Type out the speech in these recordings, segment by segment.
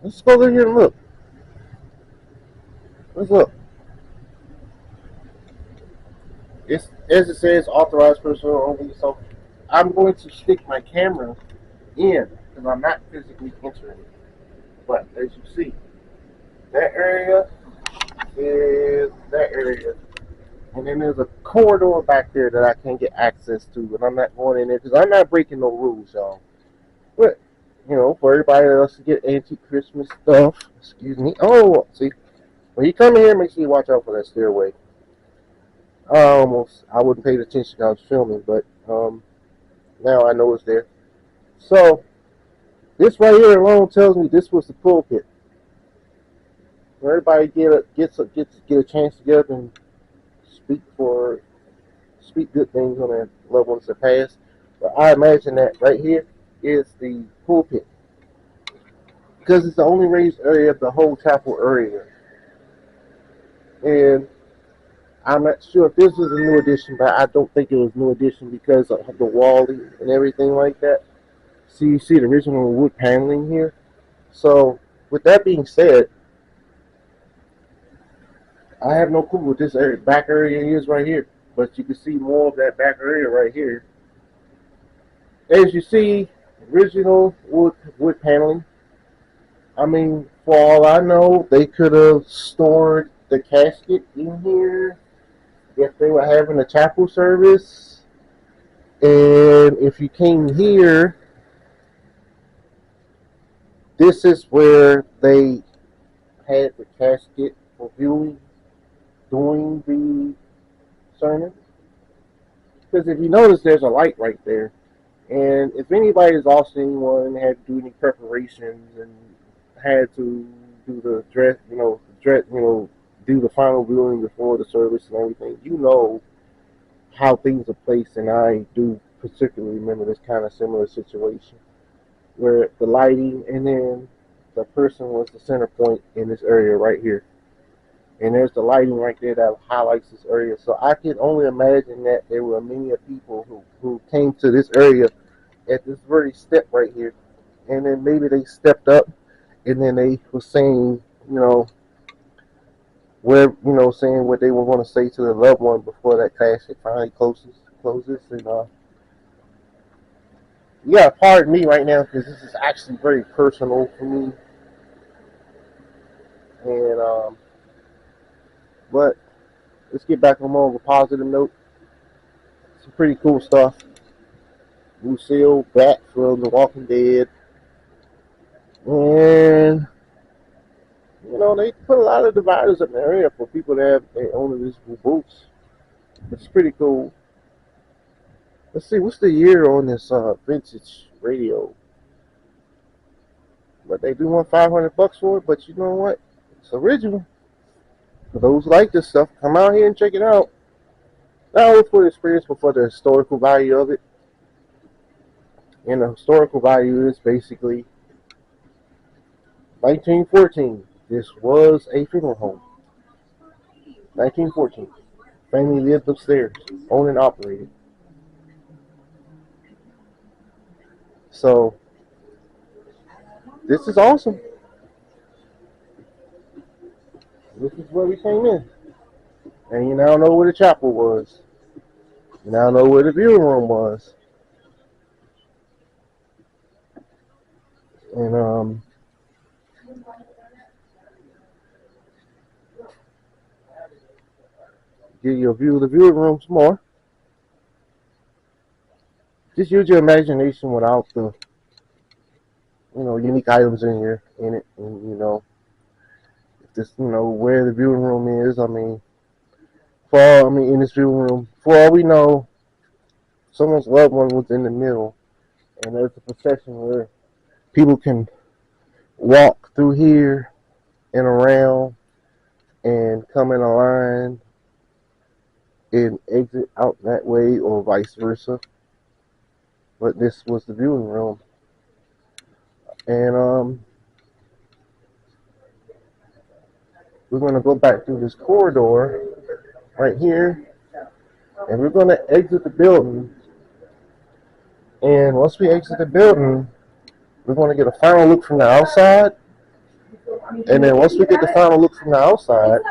Let's go over here and look. Let's look. It's as it says, authorized personnel only. So I'm going to stick my camera in because I'm not physically entering it. But as you see, that area is that area. And then there's a corridor back there that I can't get access to, and I'm not going in there because I'm not breaking no rules, y'all. But for everybody else to get anti-Christmas stuff, excuse me. Oh, see, when you come in here, make sure you watch out for that stairway. I wouldn't pay attention when I was filming, but now I know it's there. So this right here alone tells me this was the pulpit. Everybody get a chance to get up and speak for speak good things on their loved ones that passed. But I imagine that right here is the pulpit because it's the only raised area of the whole chapel area. And I'm not sure if this was a new addition, but I don't think it was new addition because of the wall and everything like that. So you see the original wood paneling here. So with that being said, I have no clue what this back area is right here. But you can see more of that back area right here. As you see, original wood paneling. I mean, for all I know, they could have stored the casket in here if they were having a chapel service. And if you came here, this is where they had the casket for viewing during the sermon. Because if you notice, there's a light right there. And if anybody's lost anyone, had to do any preparations, and had to do the do the final viewing before the service and everything, how things are placed. And I do particularly remember this kind of similar situation where the lighting and then the person was the center point in this area right here. And there's the lighting right there that highlights this area. So I can only imagine that there were many people who came to this area at this very step right here. And then maybe they stepped up and then they were saying, saying what they were going to say to their loved one before that casket finally closes. And yeah, pardon me right now because this is actually very personal for me. And but let's get back on more of a positive note. Some pretty cool stuff. Lucille back from The Walking Dead, and they put a lot of dividers in the area for people that have their own invisible boots. It's pretty cool. Let's see, what's the year on this vintage radio? But they do want $500 for it. But you know what? It's original. For those who like this stuff, come out here and check it out. Not only for the experience, but for the historical value of it. And the historical value is basically 1914. This was a funeral home. 1914. Family lived upstairs, owned and operated. So this is awesome. This is where we came in. And you now know where the chapel was. You now know where the viewing room was. And give you a view of the viewing room some more. Just use your imagination without the unique items in it, and if this where the viewing room is. I mean, in this viewing room, for all we know, someone's loved one was in the middle, and there's a procession where people can walk through here and around and come in a line and exit out that way, or vice versa. But this was the viewing room, and we're going to go back through this corridor right here, and we're going to exit the building. And once we exit the building, we're going to get a final look from the outside, And then once we get the final look from the outside,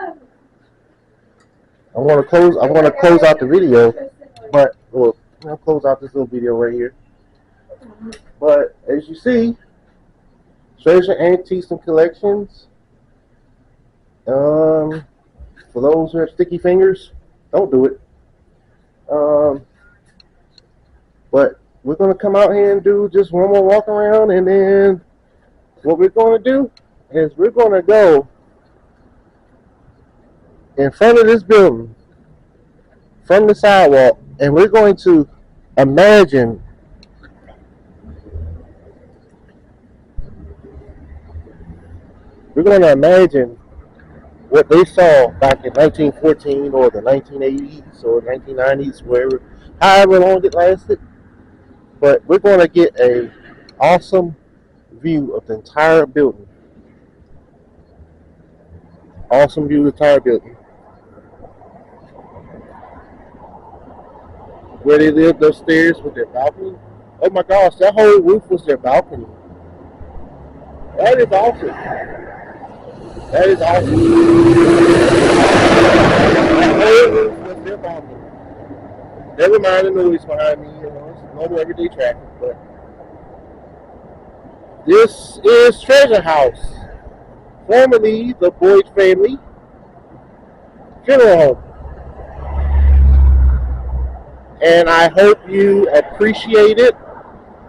I want to close out the video, but well, I'll close out this little video right here. But as you see, Treasure Antiques and Collections. For those who have sticky fingers, don't do it. But we're gonna come out here and do just one more walk around, and then what we're gonna do is we're gonna go in front of this building, from the sidewalk, and we're going to imagine what they saw back in 1914 or the 1980s or 1990s, wherever, however long it lasted. But we're going to get a awesome view of the entire building. Awesome view of the entire building. Where they lived upstairs with their balcony. Oh my gosh, that whole roof was their balcony. That is awesome. That is awesome. That whole roof was their balcony. Never mind the noise behind me, it's normal everyday traffic, but this is Treasure House, formerly the Boyd family funeral home. And I hope you appreciated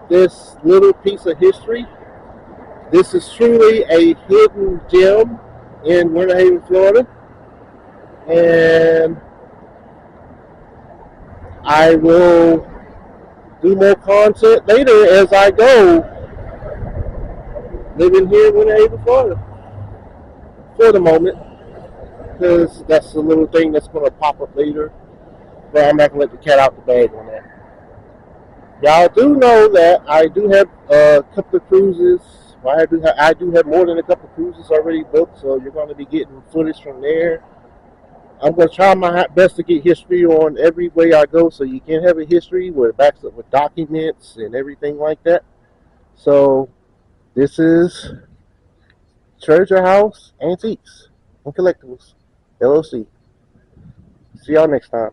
this little piece of history. This is truly a hidden gem in Winter Haven, Florida. And I will do more content later as I go living here in Winter Haven, Florida. For the moment, because that's a little thing that's going to pop up later. But I'm not going to let the cat out the bag on that. Y'all do know that I do have a couple of cruises. I do have more than a couple of cruises already booked, so you're going to be getting footage from there. I'm going to try my best to get history on every way I go, so you can have a history where it backs up with documents and everything like that. So this is Treasure House Antiques and Collectibles, LLC. See y'all next time.